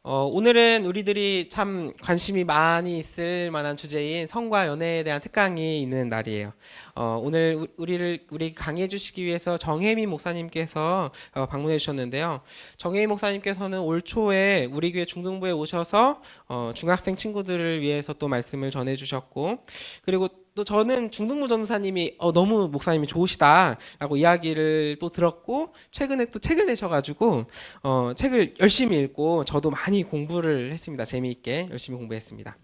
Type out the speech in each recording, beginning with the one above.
오늘은 우리들이 참 관심이 많이 있을 만한 주제인 성과 연애에 대한 특강이 있는 날이에요. 오늘 우리 강의해 주시기 위해서 정혜미 목사님께서 방문해 주셨는데요. 정혜미 목사님께서는 올 초에 우리 교회 중등부에 오셔서 중학생 친구들을 위해서 또 말씀을 전해 주셨고, 그리고 또 저는 중등부 전도사님이 너무 목사님이 좋으시다라고 이야기를 또 들었고, 최근에 또 책을 내셔가지고 책을 열심히 읽고 저도 많이 공부를 했습니다. 재미있게 열심히 공부했습니다.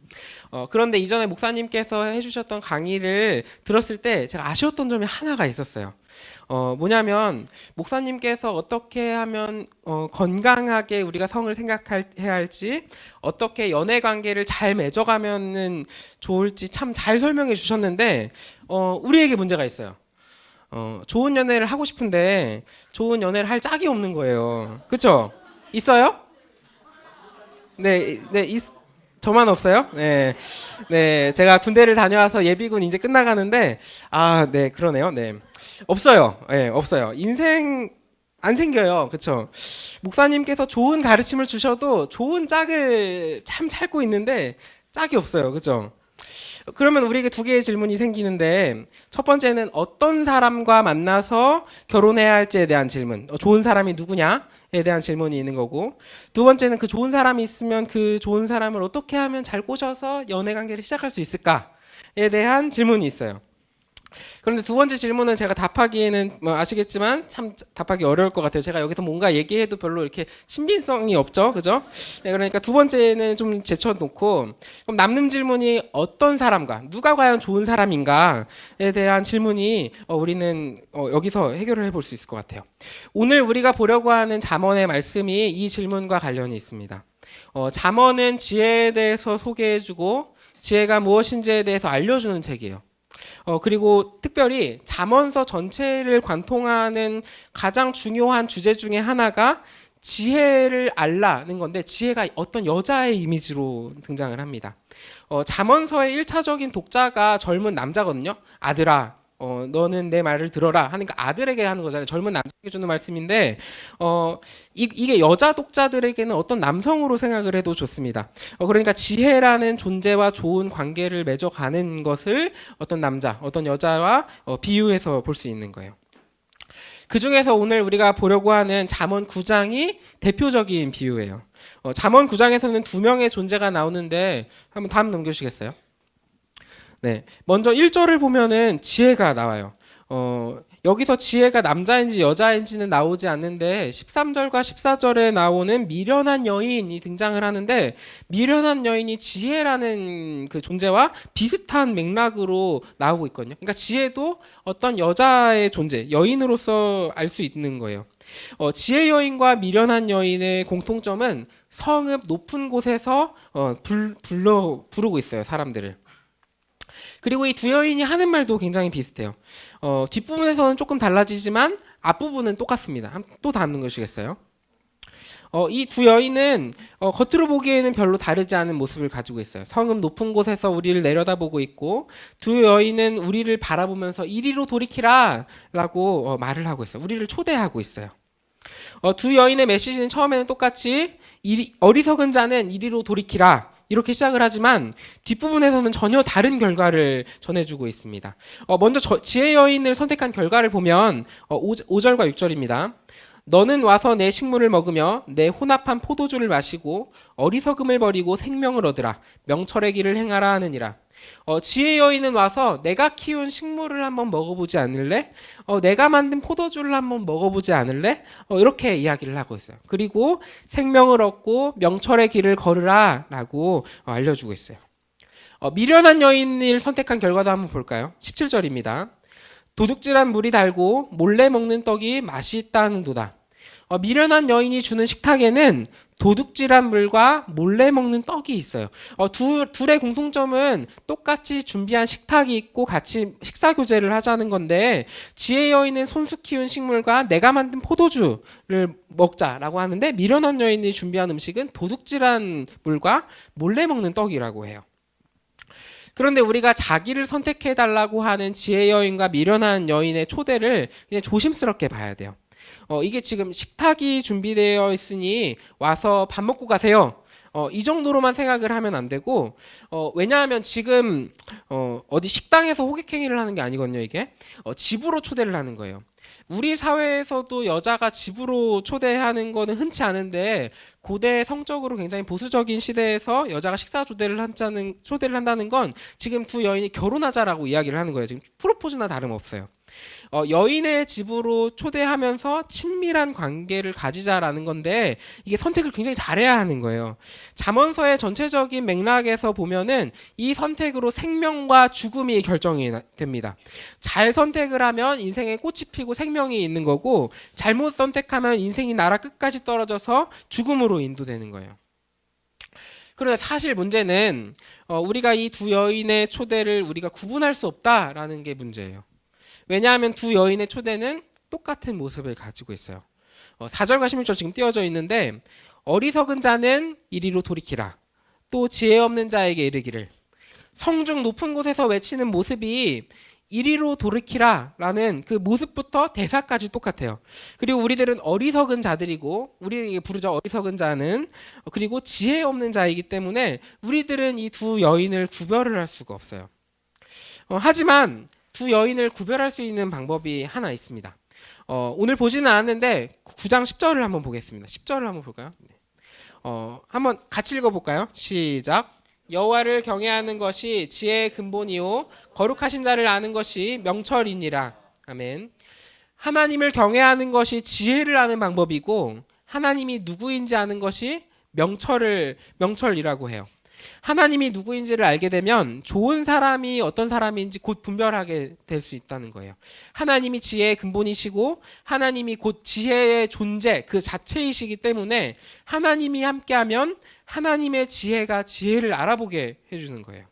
그런데 이전에 목사님께서 해주셨던 강의를 들었을 때 제가 아쉬웠던 점이 하나가 있었어요. 뭐냐면 목사님께서 어떻게 하면 건강하게 우리가 성을 생각해야 할지, 어떻게 연애 관계를 잘 맺어가면은 좋을지 참 잘 설명해 주셨는데 우리에게 문제가 있어요. 좋은 연애를 하고 싶은데 좋은 연애를 할 짝이 없는 거예요. 그렇죠? 있어요? 네, 네, 저만 없어요? 네, 네, 제가 군대를 다녀와서 예비군 이제 끝나가는데 네, 그러네요. 네. 없어요. 예, 없어요. 인생 안 생겨요. 그쵸? 목사님께서 좋은 가르침을 주셔도 좋은 짝을 참 찾고 있는데 짝이 없어요. 그쵸? 그러면 우리에게 두 개의 질문이 생기는데, 첫 번째는 어떤 사람과 만나서 결혼해야 할지에 대한 질문, 좋은 사람이 누구냐에 대한 질문이 있는 거고, 두 번째는 그 좋은 사람이 있으면 그 좋은 사람을 어떻게 하면 잘 꼬셔서 연애 관계를 시작할 수 있을까에 대한 질문이 있어요. 그런데 두 번째 질문은 제가 답하기에는 아시겠지만 참 답하기 어려울 것 같아요. 제가 여기서 뭔가 얘기해도 별로 이렇게 신빙성이 없죠, 그죠? 네, 그러니까 두 번째는 좀 제쳐놓고, 그럼 남는 질문이 어떤 사람과 누가 과연 좋은 사람인가에 대한 질문이 우리는 여기서 해결을 해볼 수 있을 것 같아요. 오늘 우리가 보려고 하는 잠언의 말씀이 이 질문과 관련이 있습니다. 잠언은 지혜에 대해서 소개해주고 지혜가 무엇인지에 대해서 알려주는 책이에요. 그리고 특별히 잠언서 전체를 관통하는 가장 중요한 주제 중에 하나가 지혜를 알라는 건데, 지혜가 어떤 여자의 이미지로 등장을 합니다. 잠언서의 1차적인 독자가 젊은 남자거든요. 아들아, 너는 내 말을 들어라 하니까 아들에게 하는 거잖아요. 젊은 남자에게 주는 말씀인데, 이게 여자 독자들에게는 어떤 남성으로 생각을 해도 좋습니다. 그러니까 지혜라는 존재와 좋은 관계를 맺어가는 것을 어떤 남자, 어떤 여자와 비유해서 볼 수 있는 거예요. 그 중에서 오늘 우리가 보려고 하는 잠언 9장이 대표적인 비유예요. 잠언 9장에서는 두 명의 존재가 나오는데, 한번 다음 넘겨주시겠어요? 네. 먼저 1절을 보면은 지혜가 나와요. 여기서 지혜가 남자인지 여자인지는 나오지 않는데 13절과 14절에 나오는 미련한 여인이 등장을 하는데, 미련한 여인이 지혜라는 그 존재와 비슷한 맥락으로 나오고 있거든요. 그러니까 지혜도 어떤 여자의 존재, 여인으로서 알 수 있는 거예요. 지혜 여인과 미련한 여인의 공통점은 성읍 높은 곳에서 부르고 있어요, 사람들을. 그리고 이 두 여인이 하는 말도 굉장히 비슷해요. 뒷부분에서는 조금 달라지지만 앞부분은 똑같습니다. 또 담는 것이겠어요? 이 두 여인은 겉으로 보기에는 별로 다르지 않은 모습을 가지고 있어요. 성읍 높은 곳에서 우리를 내려다보고 있고, 두 여인은 우리를 바라보면서 이리로 돌이키라 라고 말을 하고 있어요. 우리를 초대하고 있어요. 두 여인의 메시지는 처음에는 똑같이 어리석은 자는 이리로 돌이키라 이렇게 시작을 하지만 뒷부분에서는 전혀 다른 결과를 전해주고 있습니다. 먼저 지혜 여인을 선택한 결과를 보면 5절과 6절입니다. 너는 와서 내 식물을 먹으며 내 혼합한 포도주를 마시고 어리석음을 버리고 생명을 얻으라. 명철의 길을 행하라 하느니라. 지혜 여인은 와서 내가 키운 식물을 한번 먹어보지 않을래? 내가 만든 포도주를 한번 먹어보지 않을래? 이렇게 이야기를 하고 있어요. 그리고 생명을 얻고 명철의 길을 걸으라 라고 알려주고 있어요. 미련한 여인을 선택한 결과도 한번 볼까요? 17절입니다. 도둑질한 물이 달고 몰래 먹는 떡이 맛이 있다는도다. 미련한 여인이 주는 식탁에는 도둑질한 물과 몰래 먹는 떡이 있어요. 둘의 공통점은 똑같이 준비한 식탁이 있고 같이 식사 교제를 하자는 건데, 지혜 여인은 손수 키운 식물과 내가 만든 포도주를 먹자라고 하는데, 미련한 여인이 준비한 음식은 도둑질한 물과 몰래 먹는 떡이라고 해요. 그런데 우리가 자기를 선택해달라고 하는 지혜 여인과 미련한 여인의 초대를 그냥 조심스럽게 봐야 돼요. 이게 지금 식탁이 준비되어 있으니 와서 밥 먹고 가세요 이 정도로만 생각을 하면 안 되고, 왜냐하면 지금 어디 식당에서 호객행위를 하는 게 아니거든요. 이게 집으로 초대를 하는 거예요. 우리 사회에서도 여자가 집으로 초대하는 거는 흔치 않은데, 고대 성적으로 굉장히 보수적인 시대에서 여자가 식사 초대를 한다는 건 지금 두 여인이 결혼하자라고 이야기를 하는 거예요. 지금 프로포즈나 다름없어요. 여인의 집으로 초대하면서 친밀한 관계를 가지자라는 건데, 이게 선택을 굉장히 잘해야 하는 거예요. 잠언서의 전체적인 맥락에서 보면은 이 선택으로 생명과 죽음이 결정이 됩니다. 잘 선택을 하면 인생에 꽃이 피고 생명이 있는 거고, 잘못 선택하면 인생이 나라 끝까지 떨어져서 죽음으로 인도되는 거예요. 그런데 사실 문제는 우리가 이 두 여인의 초대를 우리가 구분할 수 없다라는 게 문제예요. 왜냐하면 두 여인의 초대는 똑같은 모습을 가지고 있어요. 4절과 16절 지금 띄워져 있는데, 어리석은 자는 이리로 돌이키라. 또 지혜 없는 자에게 이르기를. 성중 높은 곳에서 외치는 모습이 이리로 돌이키라 라는 그 모습부터 대사까지 똑같아요. 그리고 우리들은 어리석은 자들이고, 우리에게 부르죠. 어리석은 자는. 그리고 지혜 없는 자이기 때문에 우리들은 이 두 여인을 구별을 할 수가 없어요. 하지만 두 여인을 구별할 수 있는 방법이 하나 있습니다. 오늘 보지는 않았는데 9장 10절을 한번 보겠습니다. 10절을 한번 볼까요? 네. 한번 같이 읽어볼까요? 시작. 여호와를 경외하는 것이 지혜의 근본이요 거룩하신 자를 아는 것이 명철이니라. 아멘. 하나님을 경외하는 것이 지혜를 아는 방법이고, 하나님이 누구인지 아는 것이 명철이라고 해요. 하나님이 누구인지를 알게 되면 좋은 사람이 어떤 사람인지 곧 분별하게 될 수 있다는 거예요. 하나님이 지혜의 근본이시고, 하나님이 곧 지혜의 존재 그 자체이시기 때문에 하나님이 함께하면 하나님의 지혜가 지혜를 알아보게 해주는 거예요.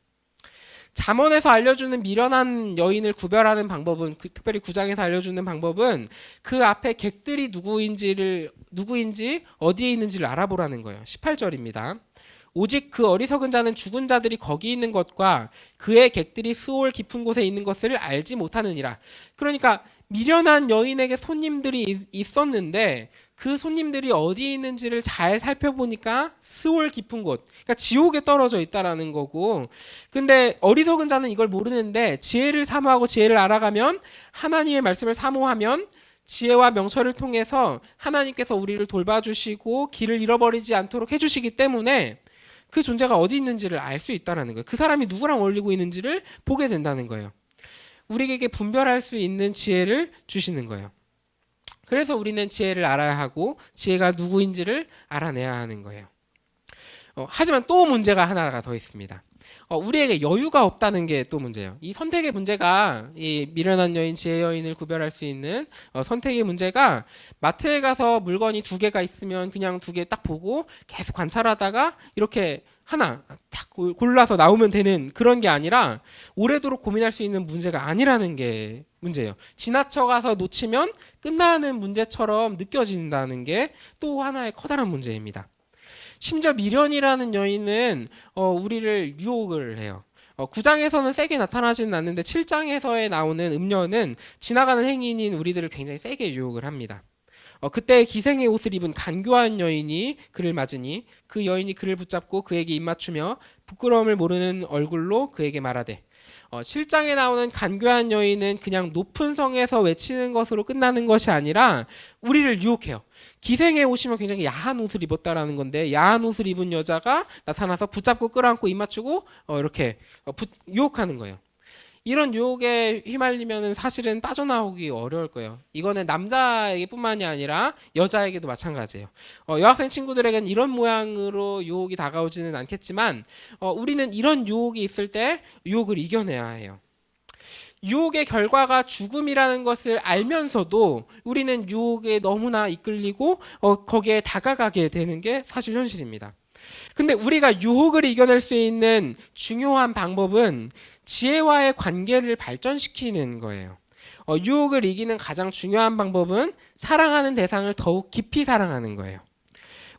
잠언에서 알려주는 미련한 여인을 구별하는 방법은, 특별히 9장에서 알려주는 방법은 그 앞에 객들이 누구인지 어디에 있는지를 알아보라는 거예요. 18절입니다. 오직 그 어리석은 자는 죽은 자들이 거기 있는 것과 그의 객들이 스올 깊은 곳에 있는 것을 알지 못하느니라. 그러니까 미련한 여인에게 손님들이 있었는데 그 손님들이 어디 있는지를 잘 살펴보니까 스올 깊은 곳, 그러니까 지옥에 떨어져 있다라는 거고, 근데 어리석은 자는 이걸 모르는데 지혜를 사모하고 지혜를 알아가면, 하나님의 말씀을 사모하면 지혜와 명철을 통해서 하나님께서 우리를 돌봐주시고 길을 잃어버리지 않도록 해주시기 때문에 그 존재가 어디 있는지를 알 수 있다는 거예요. 그 사람이 누구랑 어울리고 있는지를 보게 된다는 거예요. 우리에게 분별할 수 있는 지혜를 주시는 거예요. 그래서 우리는 지혜를 알아야 하고 지혜가 누구인지를 알아내야 하는 거예요. 하지만 또 문제가 하나가 더 있습니다. 우리에게 여유가 없다는 게 또 문제예요. 이 선택의 문제가, 이 미련한 여인, 지혜 여인을 구별할 수 있는 선택의 문제가, 마트에 가서 물건이 두 개가 있으면 그냥 두 개 딱 보고 계속 관찰하다가 이렇게 하나 딱 골라서 나오면 되는 그런 게 아니라, 오래도록 고민할 수 있는 문제가 아니라는 게 문제예요. 지나쳐가서 놓치면 끝나는 문제처럼 느껴진다는 게 또 하나의 커다란 문제입니다. 심지어 미련이라는 여인은 우리를 유혹을 해요. 9장에서는 세게 나타나지는 않는데 7장에서에 나오는 음녀는 지나가는 행인인 우리들을 굉장히 세게 유혹을 합니다. 그때 기생의 옷을 입은 간교한 여인이 그를 맞으니 그 여인이 그를 붙잡고 그에게 입맞추며 부끄러움을 모르는 얼굴로 그에게 말하되, 7장에 나오는 간교한 여인은 그냥 높은 성에서 외치는 것으로 끝나는 것이 아니라 우리를 유혹해요. 기생에 오시면 굉장히 야한 옷을 입었다라는 건데, 야한 옷을 입은 여자가 나타나서 붙잡고 끌어안고 입맞추고 이렇게 유혹하는 거예요. 이런 유혹에 휘말리면 사실은 빠져나오기 어려울 거예요. 이거는 남자에게뿐만이 아니라 여자에게도 마찬가지예요. 여학생 친구들에게는 이런 모양으로 유혹이 다가오지는 않겠지만, 우리는 이런 유혹이 있을 때 유혹을 이겨내야 해요. 유혹의 결과가 죽음이라는 것을 알면서도 우리는 유혹에 너무나 이끌리고 거기에 다가가게 되는 게 사실 현실입니다. 근데 우리가 유혹을 이겨낼 수 있는 중요한 방법은 지혜와의 관계를 발전시키는 거예요. 유혹을 이기는 가장 중요한 방법은 사랑하는 대상을 더욱 깊이 사랑하는 거예요.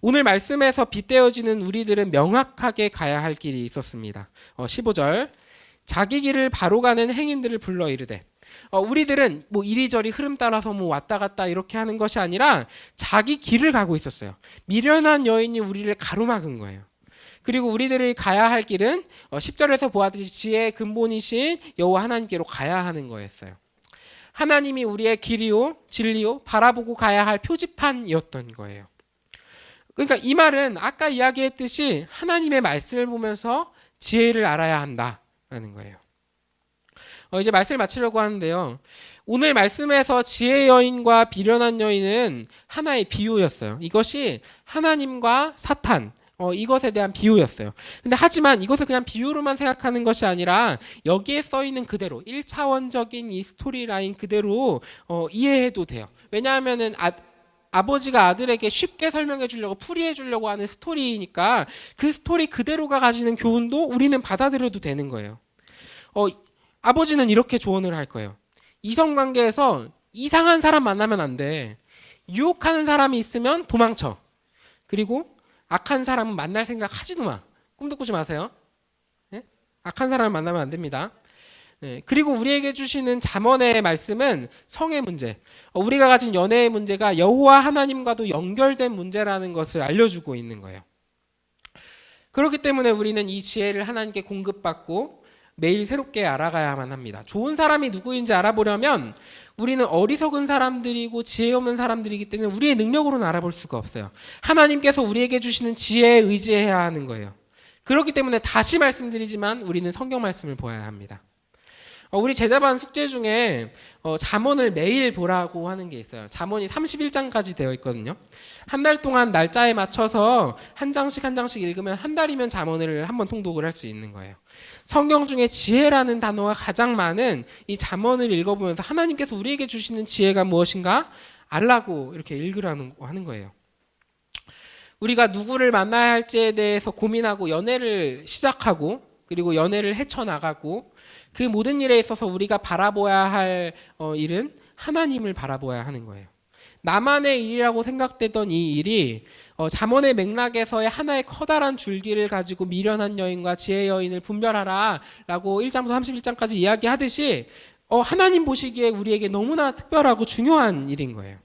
오늘 말씀에서 빗대어지는 우리들은 명확하게 가야 할 길이 있었습니다. 15절, 자기 길을 바로 가는 행인들을 불러 이르되, 우리들은 뭐 이리저리 흐름 따라서 뭐 왔다 갔다 이렇게 하는 것이 아니라 자기 길을 가고 있었어요. 미련한 여인이 우리를 가로막은 거예요. 그리고 우리들이 가야 할 길은 10절에서 보았듯이 지혜의 근본이신 여호와 하나님께로 가야 하는 거였어요. 하나님이 우리의 길이요 진리요 바라보고 가야 할 표지판이었던 거예요. 그러니까 이 말은 아까 이야기했듯이 하나님의 말씀을 보면서 지혜를 알아야 한다라는 거예요. 이제 말씀을 마치려고 하는데요. 오늘 말씀에서 지혜 여인과 비련한 여인은 하나의 비유였어요. 이것이 하나님과 사탄, 이것에 대한 비유였어요. 근데 하지만 이것을 그냥 비유로만 생각하는 것이 아니라 여기에 써 있는 그대로 1차원적인 이 스토리라인 그대로 이해해도 돼요. 왜냐하면은 아버지가 아들에게 쉽게 설명해 주려고 풀이해 주려고 하는 스토리니까 그 스토리 그대로가 가지는 교훈도 우리는 받아들여도 되는 거예요. 아버지는 이렇게 조언을 할 거예요. 이성관계에서 이상한 사람 만나면 안 돼. 유혹하는 사람이 있으면 도망쳐. 그리고 악한 사람은 만날 생각 하지도 마. 꿈도 꾸지 마세요. 네? 악한 사람을 만나면 안 됩니다. 네. 그리고 우리에게 주시는 잠언의 말씀은 성의 문제, 우리가 가진 연애의 문제가 여호와 하나님과도 연결된 문제라는 것을 알려주고 있는 거예요. 그렇기 때문에 우리는 이 지혜를 하나님께 공급받고 매일 새롭게 알아가야만 합니다. 좋은 사람이 누구인지 알아보려면 우리는 어리석은 사람들이고 지혜 없는 사람들이기 때문에 우리의 능력으로는 알아볼 수가 없어요. 하나님께서 우리에게 주시는 지혜에 의지해야 하는 거예요. 그렇기 때문에 다시 말씀드리지만 우리는 성경 말씀을 보아야 합니다. 우리 제자반 숙제 중에 잠언을 매일 보라고 하는 게 있어요. 잠언이 31장까지 되어 있거든요. 한 달 동안 날짜에 맞춰서 한 장씩 한 장씩 읽으면 한 달이면 잠언을 한번 통독을 할 수 있는 거예요. 성경 중에 지혜라는 단어가 가장 많은 이 잠언을 읽어보면서 하나님께서 우리에게 주시는 지혜가 무엇인가 알라고 이렇게 읽으라는 하는 거예요. 우리가 누구를 만나야 할지에 대해서 고민하고 연애를 시작하고 그리고 연애를 헤쳐나가고 그 모든 일에 있어서 우리가 바라봐야 할 일은 하나님을 바라봐야 하는 거예요. 나만의 일이라고 생각되던 이 일이 잠언의 맥락에서의 하나의 커다란 줄기를 가지고 미련한 여인과 지혜 여인을 분별하라 라고 1장부터 31장까지 이야기하듯이 하나님 보시기에 우리에게 너무나 특별하고 중요한 일인 거예요.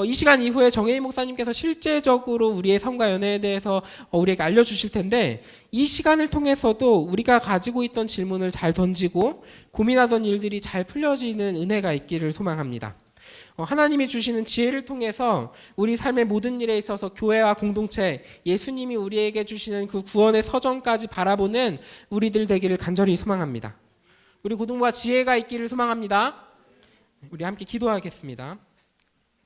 이 시간 이후에 정혜인 목사님께서 실제적으로 우리의 삶과 연애에 대해서 우리에게 알려주실 텐데 이 시간을 통해서도 우리가 가지고 있던 질문을 잘 던지고 고민하던 일들이 잘 풀려지는 은혜가 있기를 소망합니다. 하나님이 주시는 지혜를 통해서 우리 삶의 모든 일에 있어서 교회와 공동체, 예수님이 우리에게 주시는 그 구원의 서정까지 바라보는 우리들 되기를 간절히 소망합니다. 우리 고등부와 지혜가 있기를 소망합니다. 우리 함께 기도하겠습니다.